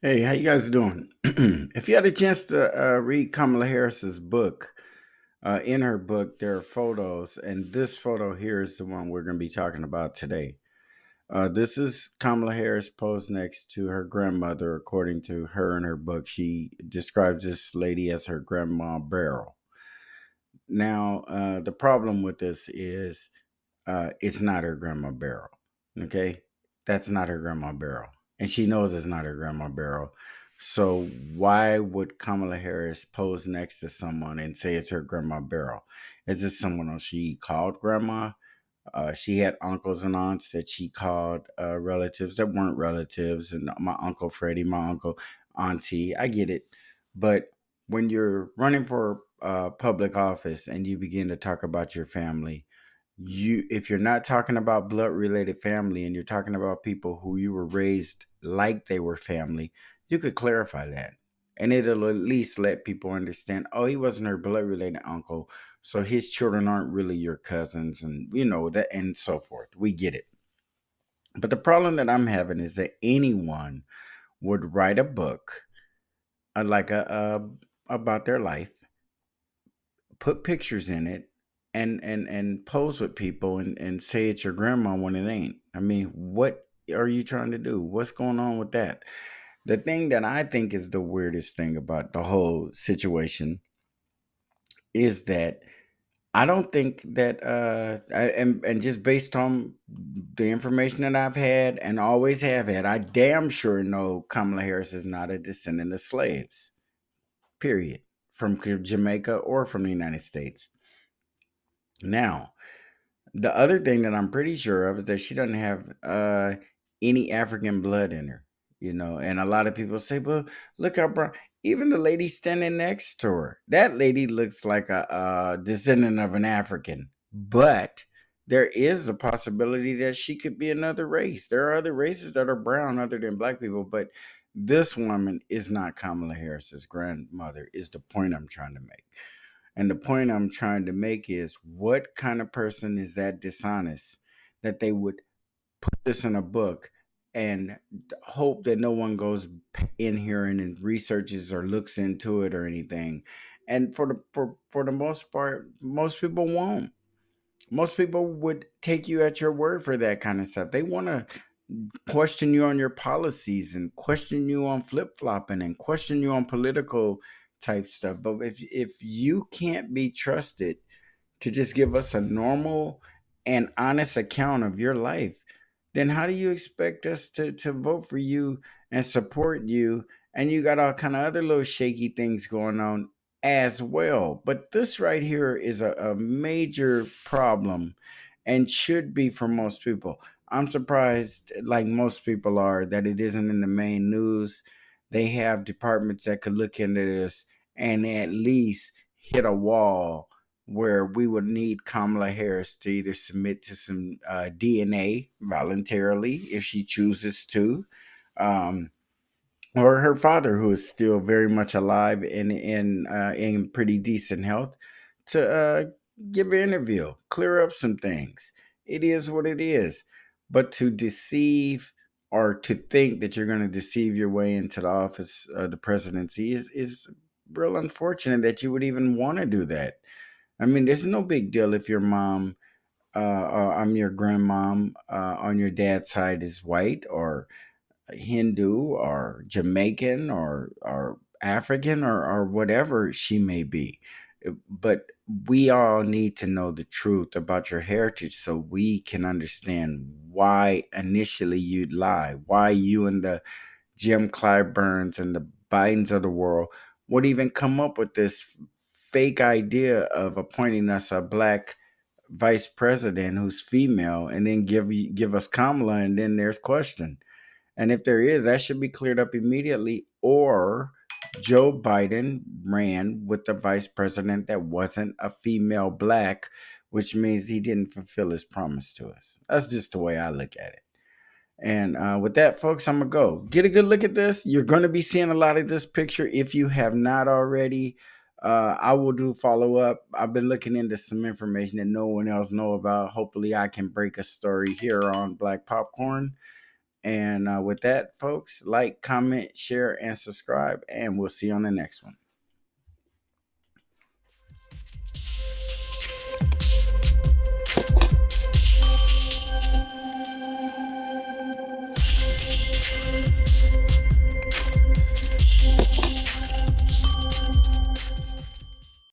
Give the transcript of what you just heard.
Hey, how you guys doing? If you had a chance to read Kamala Harris's book, in her book there are photos, and this photo here is the one we're going to be talking about today. This is Kamala Harris posed next to her grandmother, according to her in her book. She describes this lady as her grandma Beryl. Now, the problem with this is it's not her grandma Beryl. Okay, that's not her grandma Beryl, and she knows it's not her grandma Beryl. So why would Kamala Harris pose next to someone and say it's her grandma Beryl? Is this someone else she called grandma? She had uncles and aunts that she called relatives that weren't relatives, and my uncle Freddie, my uncle Auntie. I get it, but when you're running for public office and you begin to talk about your family, if you're not talking about blood related family and you're talking about people who you were raised like they were family, you could clarify that, and it'll at least let people understand, oh, he wasn't her blood related uncle, so his children aren't really your cousins, and that, and so forth. We get it. But the problem that I'm having is that anyone would write a book, like about their life, put pictures in it, and pose with people, and say it's your grandma when it ain't. I mean, what are you trying to do? What's going on with that? The thing that I think is the weirdest thing about the whole situation is that I don't think that and just based on the information that I've had and always have had, I damn sure know Kamala Harris is not a descendant of slaves. Period. From Jamaica or from the United States. Now, the other thing that I'm pretty sure of is that she doesn't have any African blood in her, And a lot of people say, "Well, look how brown." Even the lady standing next to her, that lady looks like a descendant of an African. But there is a possibility that she could be another race. There are other races that are brown other than black people, but this woman is not Kamala Harris's grandmother. Is the point I'm trying to make. And the point I'm trying to make is, what kind of person is that dishonest that they would put this in a book and hope that no one goes in here and researches or looks into it or anything. And for the most part, most people won't. Most people would take you at your word for that kind of stuff. They want to question you on your policies and question you on flip flopping and question you on political type stuff. But if you can't be trusted to just give us a normal and honest account of your life, then how do you expect us to vote for you and support you? And you got all kind of other little shaky things going on as well. But this right here is a major problem and should be for most people. I'm surprised, like most people are, that it isn't in the main news. They have departments that could look into this and at least hit a wall where we would need Kamala Harris to either submit to some DNA voluntarily if she chooses to, um, or her father, who is still very much alive and in pretty decent health, to give an interview, clear up some things. It is what it is. But to deceive or to think that you're going to deceive your way into the office of the presidency is real unfortunate that you would even want to do that. I mean, there's no big deal if your mom, I'm your grandmom, on your dad's side is white or Hindu or Jamaican or African or whatever she may be. But we all need to know the truth about your heritage so we can understand why initially you'd lie, why you and the Jim Clyburns and the Bidens of the world would even come up with this fake idea of appointing us a black vice president who's female and then give us Kamala, and then there's question. And if there is, that should be cleared up immediately. Or Joe Biden ran with the vice president that wasn't a female black, which means he didn't fulfill his promise to us. That's just the way I look at it. And with that, folks, I'm going to go. Get a good look at this. You're going to be seeing a lot of this picture if you have not already. I will do follow up. I've been looking into some information that no one else know about. Hopefully, I can break a story here on Black Popcorn. And with that, folks, like, comment, share, and subscribe, and we'll see you on the next one.